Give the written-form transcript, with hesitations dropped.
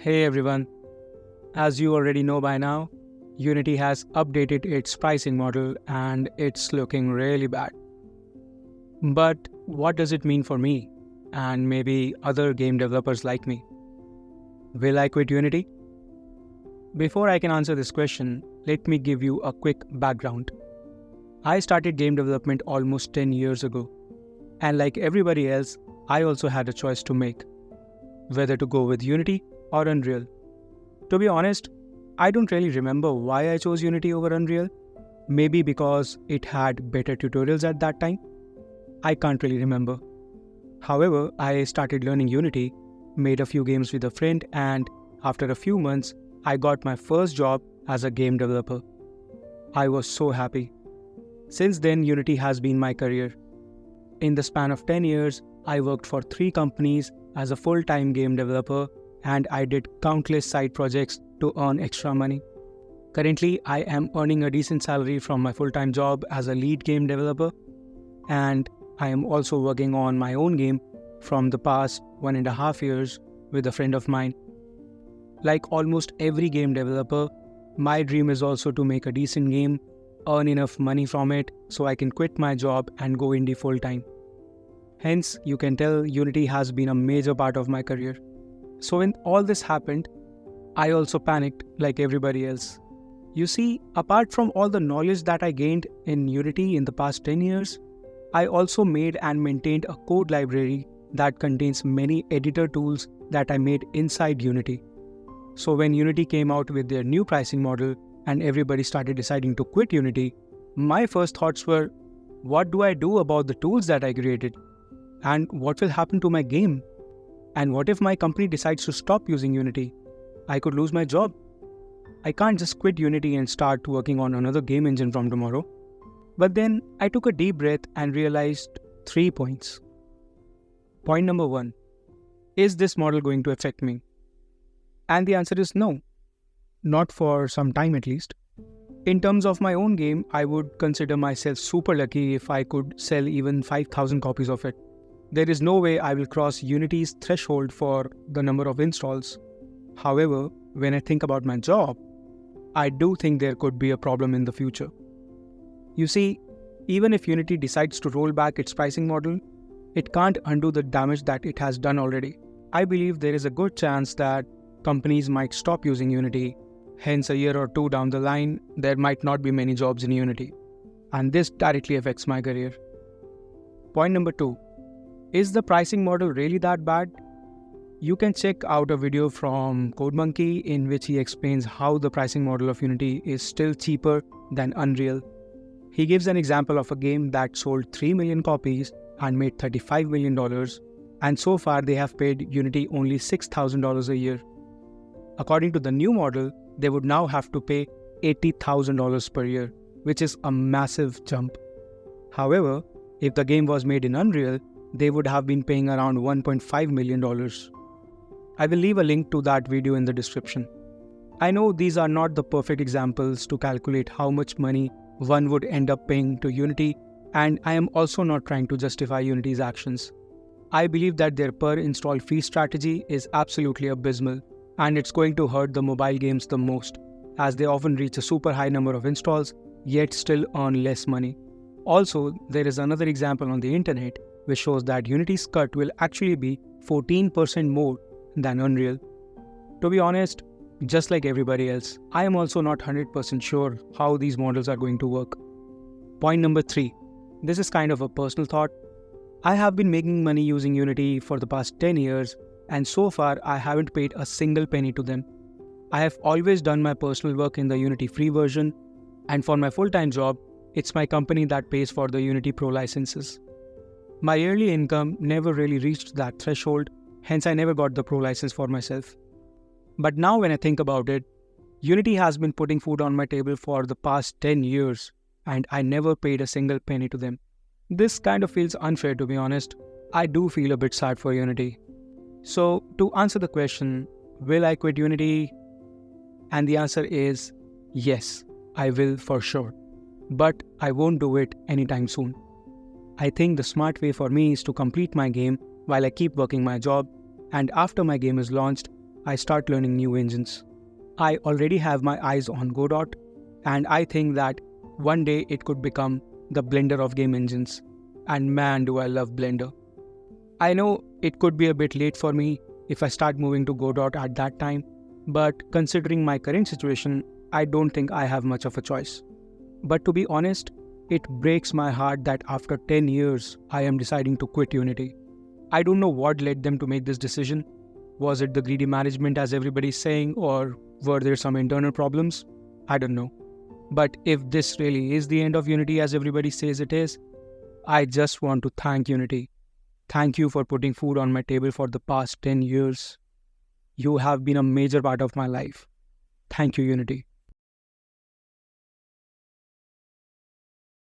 Hey everyone, as you already know by now, Unity has updated its pricing model and it's looking really bad. But what does it mean for me and maybe other game developers like me? Will I quit Unity? Before I can answer this question, let me give you a quick background. I started game development almost 10 years ago, and like everybody else, I also had a choice to make whether to go with Unity or Unreal. To be honest, I don't really remember why I chose Unity over Unreal. Maybe because it had better tutorials at that time. I can't really remember. However, I started learning Unity, made a few games with a friend, and after a few months, I got my first job as a game developer. I was so happy. Since then, Unity has been my career. In the span of 10 years, I worked for 3 companies as a full-time game developer, and I did countless side projects to earn extra money. Currently, I am earning a decent salary from my full-time job as a lead game developer, and I am also working on my own game from the past 1.5 years with a friend of mine. Like almost every game developer, my dream is also to make a decent game, earn enough money from it so I can quit my job and go indie full-time. Hence, you can tell Unity has been a major part of my career. So when all this happened, I also panicked like everybody else. You see, apart from all the knowledge that I gained in Unity in the past 10 years, I also made and maintained a code library that contains many editor tools that I made inside Unity. So when Unity came out with their new pricing model and everybody started deciding to quit Unity, my first thoughts were, what do I do about the tools that I created? And what will happen to my game? And what if my company decides to stop using Unity? I could lose my job. I can't just quit Unity and start working on another game engine from tomorrow. But then I took a deep breath and realized 3 points. Point number 1. Is this model going to affect me? And the answer is no. Not for some time at least. In terms of my own game, I would consider myself super lucky if I could sell even 5,000 copies of it. There is no way I will cross Unity's threshold for the number of installs. However, when I think about my job, I do think there could be a problem in the future. You see, even if Unity decides to roll back its pricing model, it can't undo the damage that it has done already. I believe there is a good chance that companies might stop using Unity, hence a year or 2 down the line, there might not be many jobs in Unity. And this directly affects my career. Point number 2. Is the pricing model really that bad? You can check out a video from CodeMonkey in which he explains how the pricing model of Unity is still cheaper than Unreal. He gives an example of a game that sold 3 million copies and made $35 million, and so far they have paid Unity only $6,000 a year. According to the new model, they would now have to pay $80,000 per year, which is a massive jump. However, if the game was made in Unreal, they would have been paying around $1.5 million. I will leave a link to that video in the description. I know these are not the perfect examples to calculate how much money one would end up paying to Unity, and I am also not trying to justify Unity's actions. I believe that their per install fee strategy is absolutely abysmal, and it's going to hurt the mobile games the most, as they often reach a super high number of installs, yet still earn less money. Also, there is another example on the internet which shows that Unity's cut will actually be 14% more than Unreal. To be honest, just like everybody else, I am also not 100% sure how these models are going to work. Point number 3. This is kind of a personal thought. I have been making money using Unity for the past 10 years, and so far I haven't paid a single penny to them. I have always done my personal work in the Unity free version, and for my full-time job, it's my company that pays for the Unity Pro licenses. My yearly income never really reached that threshold, hence I never got the Pro license for myself. But now when I think about it, Unity has been putting food on my table for the past 10 years, and I never paid a single penny to them. This kind of feels unfair, to be honest. I do feel a bit sad for Unity. So, to answer the question, will I quit Unity? And the answer is yes, I will for sure. But I won't do it anytime soon. I think the smart way for me is to complete my game while I keep working my job, and after my game is launched, I start learning new engines. I already have my eyes on Godot, and I think that one day it could become the Blender of game engines. And man, do I love Blender. I know it could be a bit late for me if I start moving to Godot at that time, but considering my current situation, I don't think I have much of a choice. But to be honest, it breaks my heart that after 10 years, I am deciding to quit Unity. I don't know what led them to make this decision. Was it the greedy management, as everybody's saying, or were there some internal problems? I don't know. But if this really is the end of Unity, as everybody says it is, I just want to thank Unity. Thank you for putting food on my table for the past 10 years. You have been a major part of my life. Thank you, Unity.